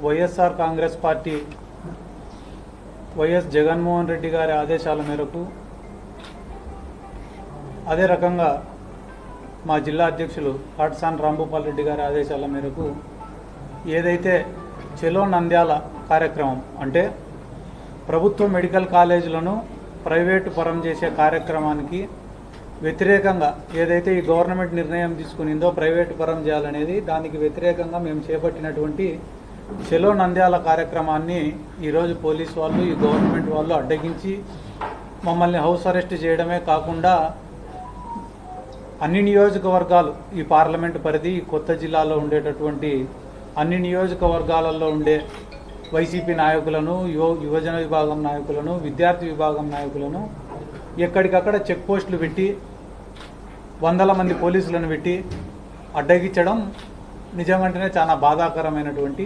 YSR Congress party YS Jaganmohan Reddy గారి ఆదేశాల మేరకు, అదే రకంగా మా జిల్లా అధ్యక్షులు కాటసాని రాంభూపాల్ రెడ్డి గారి ఆదేశాల మేరకు ఏదైతే చెలో నంద్యాల కార్యక్రమం అంటే ప్రభుత్వ మెడికల్ కాలేజీలను ప్రైవేటు పరం చేసే కార్యక్రమానికి వ్యతిరేకంగా ఏదైతే ఈ గవర్నమెంట్ నిర్ణయం తీసుకునిందో ప్రైవేటు పరం చేయాలనేది, దానికి వ్యతిరేకంగా మేము చేపట్టినటువంటి చెలో నంద్యాల కార్యక్రమాన్ని ఈరోజు పోలీసు వాళ్ళు, ఈ గవర్నమెంట్ వాళ్ళు అడ్డగించి మమ్మల్ని హౌస్ అరెస్ట్ చేయడమే కాకుండా అన్ని నియోజకవర్గాలు, ఈ పార్లమెంటు పరిధి ఈ కొత్త జిల్లాలో ఉండేటటువంటి అన్ని నియోజకవర్గాలలో ఉండే వైసీపీ నాయకులను, యువజన విభాగం నాయకులను, విద్యార్థి విభాగం నాయకులను ఎక్కడికక్కడ చెక్ పోస్టులు పెట్టి 100 మంది పోలీసులను పెట్టి అడ్డగించడం నిజంగానే చాలా బాధాకరమైనటువంటి